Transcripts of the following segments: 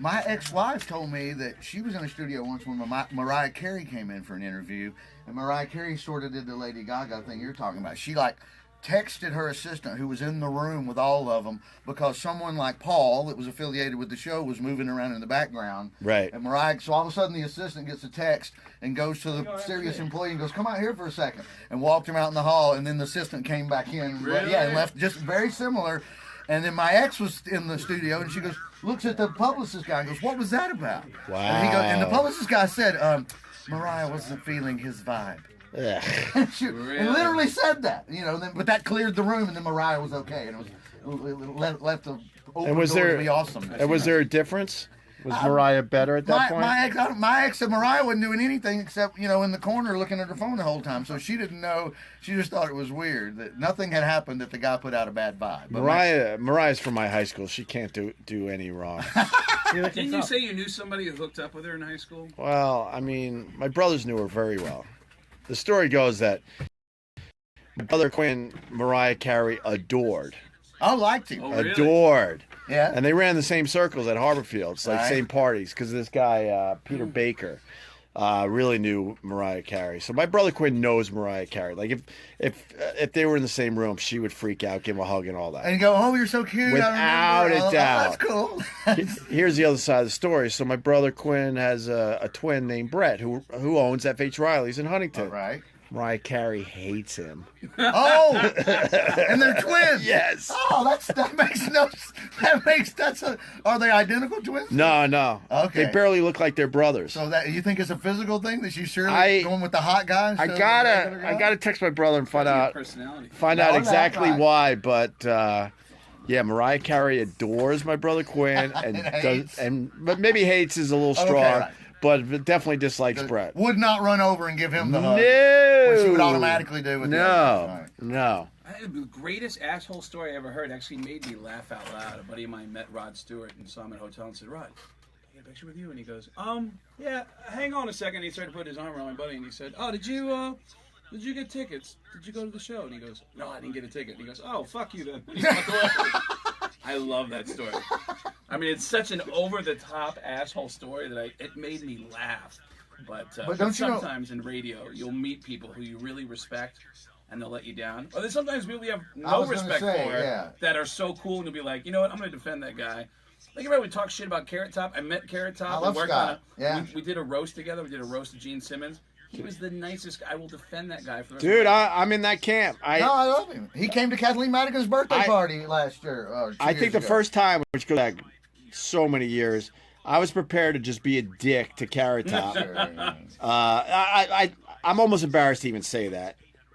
My ex-wife told me that she was in a studio once when Mariah Carey came in for an interview, and Mariah Carey sort of did the Lady Gaga thing you're talking about. She like texted her assistant who was in the room with all of them because someone like Paul that was affiliated with the show was moving around in the background. Right. And Mariah, so all of a sudden the assistant gets a text and goes to the serious employee and goes, "Come out here for a second," and walked him out in the hall, and then the assistant came back in. Really? Yeah, and left just very similar. And then my ex was in the studio, and she goes, looks at the publicist guy and goes, "What was that about?" Wow. And the publicist guy said, "Mariah wasn't feeling his vibe." Yeah. And literally said that, but that cleared the room, and then Mariah was okay, and it was left the open door to be awesome. And was there a difference? Was Mariah better at that point? My ex and Mariah wasn't doing anything except, in the corner looking at her phone the whole time, so she didn't know. She just thought it was weird that nothing had happened that the guy put out a bad vibe. But Mariah's from my high school. She can't do any wrong. Didn't you say you knew somebody who hooked up with her in high school? Well, I mean, my brothers knew her very well. The story goes that my brother Quinn, Mariah Carey adored. I liked him. Oh, really? Adored. Yeah. And they ran the same circles at Harborfields, like same parties, because this guy, Peter Baker, really knew Mariah Carey. So my brother Quinn knows Mariah Carey. Like if they were in the same room, she would freak out, give him a hug and all that. And go, "Oh, you're so cute." Without a doubt. That's cool. Here's the other side of the story. So my brother Quinn has a twin named Brett who owns F.H. Riley's in Huntington. All right. Mariah Carey hates him. Oh, and they're twins. Yes. Oh, are they identical twins? No. Okay. They barely look like they're brothers. So that you think it's a physical thing that she's surely going with the hot guy? I gotta text my brother and find out exactly why. But yeah, Mariah Carey adores my brother Quinn but maybe hates is a little strong. Okay, right. But definitely dislikes Brett. Would not run over and give him the hug. No. Which she would automatically do with No. The greatest asshole story I ever heard actually made me laugh out loud. A buddy of mine met Rod Stewart and saw him at a hotel and said, "Rod, I get a picture with you?" And he goes, yeah, hang on a second. And he started to put his arm around my buddy and he said, "Oh, did you get tickets? Did you go to the show?" And he goes, "No, I didn't get a ticket." And he goes, "Oh, fuck you then." He walked away. I love that story. I mean, it's such an over-the-top asshole story that it made me laugh. But sometimes in radio, you'll meet people who you really respect, and they'll let you down. Or there's sometimes people you have no respect for that are so cool, and you'll be like, you know what, I'm going to defend that guy. Like, everybody would talk shit about Carrot Top. I met Carrot Top. I love Scott. We did a roast together. We did a roast of Gene Simmons. He was the nicest guy. I will defend that guy for the rest Dude, of my life. I'm in that camp. I love him. He came to Kathleen Madigan's birthday party last year. I think the first time, which goes back so many years, I was prepared to just be a dick to Carrot Top. I'm almost embarrassed to even say that.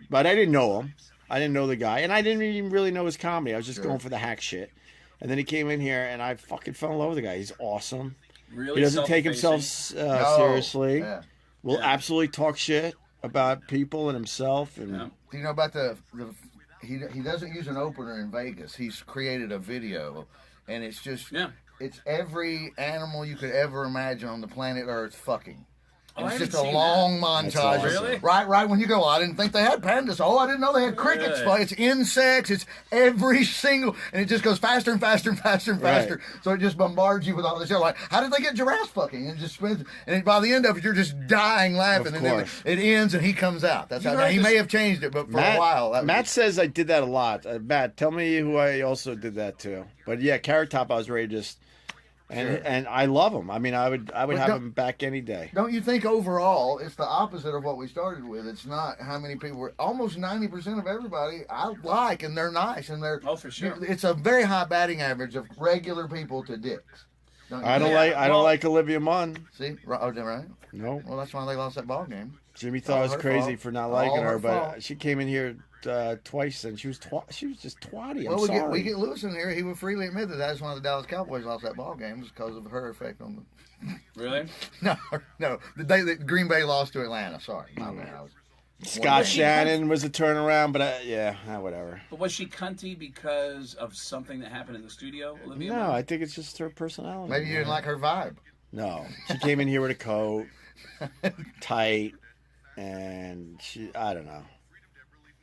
But I didn't know him. I didn't know the guy. And I didn't even really know his comedy. I was just going for the hack shit. And then he came in here, and I fucking fell in love with the guy. He's awesome. Really he doesn't take himself seriously. Yeah. Will absolutely talk shit about people and himself. And do you know about he doesn't use an opener in Vegas. He's created a video, and it's just it's every animal you could ever imagine on the planet Earth fucking. It's just a long montage. Awesome. Really? Right when you go, I didn't think they had pandas. Oh, I didn't know they had crickets. Really? It's insects. It's every single, and it just goes faster and faster and faster and faster. Right. So it just bombards you with all this. You're like, how did they get giraffes fucking? And by the end of it, you're just dying laughing. Of and course. then it ends, and he comes out. That's how. He may have changed it, but for a while, Matt says I did that a lot. Matt, tell me who I also did that to. But yeah, Carrot Top, I was ready to just. And I love him. I mean, I would have him back any day. Don't you think overall it's the opposite of what we started with? It's not how many people were. Almost 90% of everybody I like, and they're nice, and they're for sure. It's a very high batting average of regular people to dicks. I don't like Olivia Munn. See, right? No. Well, that's why they lost that ball game. Jimmy thought I was crazy fault. for not liking her, but fault. she came in here twice, and she was just twatty. Well, we get Lewis in here. He would freely admit that that's why the Dallas Cowboys lost that ball game, was because of her effect on the. Really? No. The day that Green Bay lost to Atlanta. Sorry, my man. Scott Shannon was a turnaround, but whatever. But was she cunty because of something that happened in the studio, Olivia? No, I think it's just her personality. Maybe you didn't like her vibe. No, she came in here with a coat, tight, and I don't know.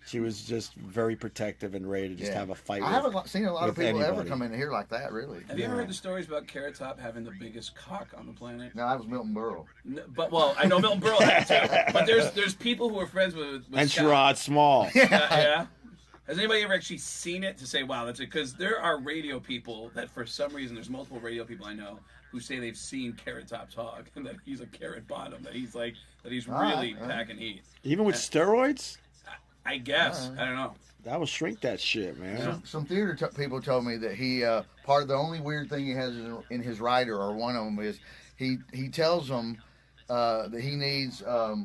She was just very protective and ready to just have a fight. I haven't seen a lot of people ever come in here like that, really. Have you ever heard the stories about Carrot Top having the biggest cock on the planet? No, that was Milton Berle. No, but I know Milton Berle had it too. But there's people who are friends with and Scott. Sherrod Small. Yeah. Has anybody ever actually seen it to say, wow, that's it? Because there are radio people that, for some reason, there's multiple radio people I know who say they've seen Carrot Top's hog and that he's a carrot bottom, that he's really packing heat. Even with steroids? I guess. I don't know. That will shrink that shit, man. Yeah. Some theater people told me that he part of the only weird thing he has in his writer, or one of them, is he tells them that he needs a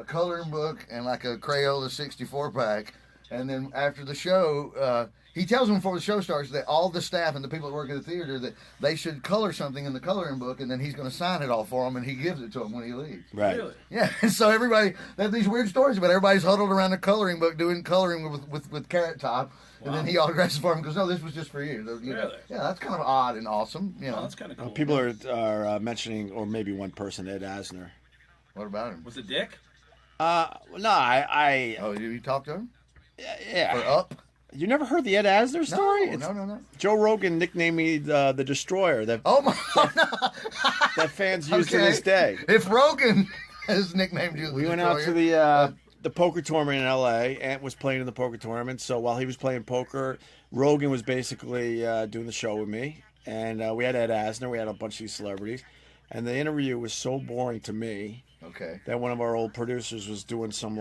coloring book and like a Crayola 64 pack. And then after the show, he tells them before the show starts that all the staff and the people that work at the theater that they should color something in the coloring book, and then he's going to sign it all for them, and he gives it to them when he leaves. Right. Really? Yeah. And so everybody, they have these weird stories about everybody's huddled around the coloring book doing coloring with Carrot Top, and then he autographs it for him because no, this was just for you. You know? Really? Yeah, that's kind of odd and awesome. You know. Oh, that's kind of cool. People are mentioning, or maybe one person, Ed Asner. What about him? Was it Dick? No, I. Oh, you talked to him? Yeah. For Up? You never heard the Ed Asner story? No. Joe Rogan nicknamed me the Destroyer. Oh my! That fans use to this day. If Rogan has nicknamed you, We went out to the poker tournament in L.A. Ant was playing in the poker tournament, so while he was playing poker, Rogan was basically doing the show with me, and we had Ed Asner. We had a bunch of these celebrities, and the interview was so boring to me. Okay. That one of our old producers was doing some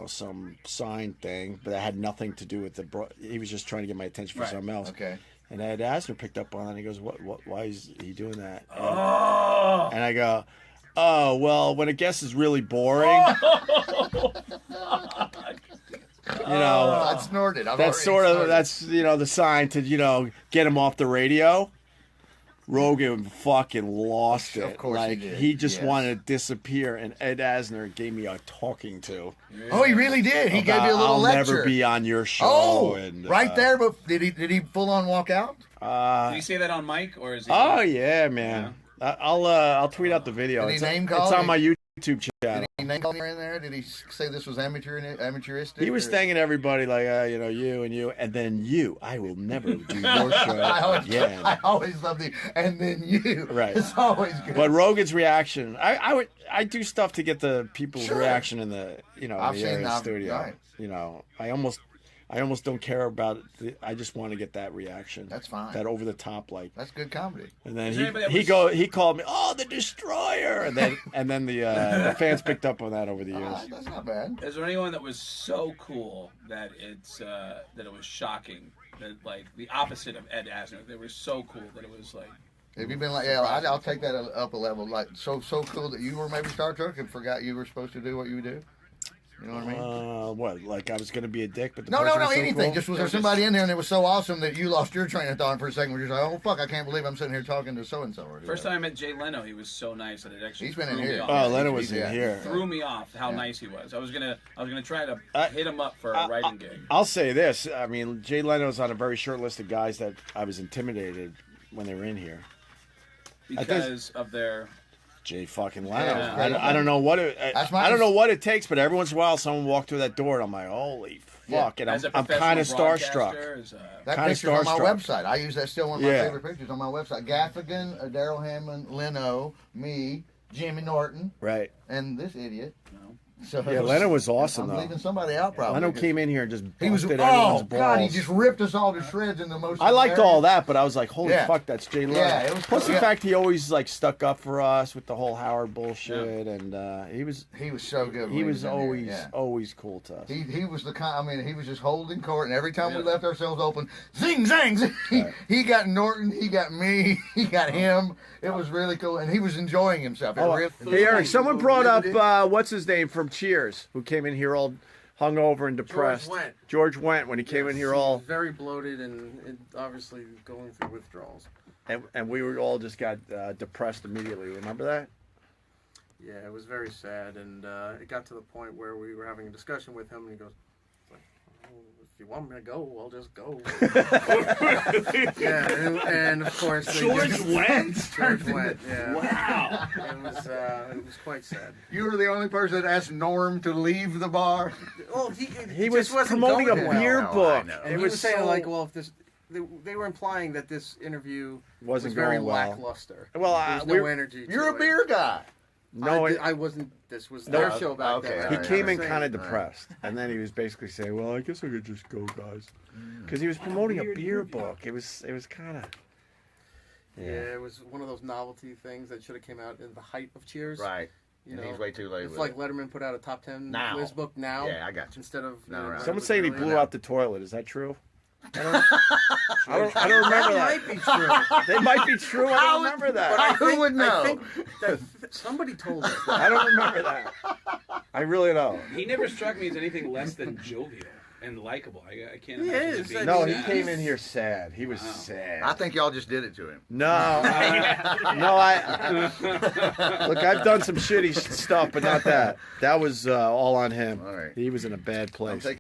some sign thing, but that had nothing to do with he was just trying to get my attention for something else. Okay. And Ed Asner picked up on it and he goes, "What? Why is he doing that?" And I go, "Oh, well, when a guest is really boring, I snorted. That's the sign to get him off the radio." Rogan fucking lost it. Of course he did. He just wanted to disappear, and Ed Asner gave me a talking to. Oh, he really did. He gave you a little I'll lecture. never be on your show. Oh, and, right there. But did he full on walk out? did he say that on mic, or is he? Oh yeah, man. Yeah. I'll tweet out the video. Did he name it's call? on my YouTube channel. Did he name call you in there? Did he say this was amateuristic? He was thanking everybody like, you and you, and then you. I will never do your show again. I always love the and then you. Right. It's always good. But Rogan's reaction, I do stuff to get the people's reaction in the I've the seen area that, studio. right. I almost don't care about it. I just want to get that reaction. That's fine. That over the top That's good comedy. And then he called me, "Oh, the Destroyer," and then the fans picked up on that over the years. That's not bad. Is there anyone that was so cool that that it was shocking? That like the opposite of Ed Asner, they were so cool that it was like. Have you been like, I'll take that up a level, like so cool that you were maybe Star Trek and forgot you were supposed to do what you do? You know what I mean? What? Like I was going to be a dick, but no, was so anything. Cool? Just was there somebody in there and it was so awesome that you lost your train of thought for a second? Where you're like, oh fuck, I can't believe I'm sitting here talking to so and so. First time I met Jay Leno, he was so nice that it actually. He's been in here. Oh, Leno was in here. It threw me off how nice he was. I was gonna try to hit him up for a writing gig. I'll say this. I mean, Jay Leno's on a very short list of guys that I was intimidated when they were in here. Because of their. Jay fucking Leno. Yeah. I don't know what I don't know what it takes, but every once in a while someone walk through that door and I'm like, holy fuck! And I'm kind of starstruck. That picture's on my website. I use that still one of my favorite pictures on my website. Gaffigan, Daryl Hammond, Leno, me, Jimmy Norton, right, and this idiot. So yeah, Leno was awesome. I'm leaving somebody out probably. Leno came in here and just he was everyone's balls. God, he just ripped us all to shreds in the most. I liked all that, but I was like, holy fuck, that's Jay Leno. Yeah, it was plus the fact he always like stuck up for us with the whole Howard bullshit, and he was so good. He was always cool to us. He was the kind. I mean, he was just holding court, and every time we left ourselves open, zing zang, zing. He got Norton, he got me, he got him. It was really cool, and he was enjoying himself. Hey Eric, someone brought up what's his name from Cheers, who came in here all hungover and depressed. George Wendt when he came in here all very bloated and obviously going through withdrawals. And we were all just got depressed immediately. Remember that? Yeah, it was very sad, and it got to the point where we were having a discussion with him, and he goes, like, "Oh, you want me to go, I'll just go. Yeah, and of course George went. George went. Yeah. Wow. It was quite sad. You were the only person that asked Norm to leave the bar. Well, He just was wasn't promoting a going well. beer No, I book. know. And It he was was saying so- like, well, if this, they were implying that this interview was Wasn't very going well. lackluster. Well, there was no we're- energy. To You're a it. beer guy. No, I wasn't. This was their show back okay, then. he Alright, came alright. in kind of Alright. depressed, and then he was basically saying, "Well, I guess I could just go, guys," because he was promoting a beer book. It was kind of. Yeah, it was one of those novelty things that should have came out in the height of Cheers. Right. You And know, he's way too late It's with like it. Letterman put out a top 10 Now. list book now. Yeah, I got you. Instead of No, right. Someone's saying he blew out out the toilet. Is that true? I don't remember That that. might be true. They might be true. I don't remember that. But I Who think, would know? I think that somebody told us that. I don't remember that. I really don't. He never struck me as anything less than jovial and likable. I can't He imagine is. him being No, he sad. came in here sad. He was sad. I think y'all just did it to him. No, no, look, I've done some shitty stuff, but not that. That was all on him. All right. He was in a bad place.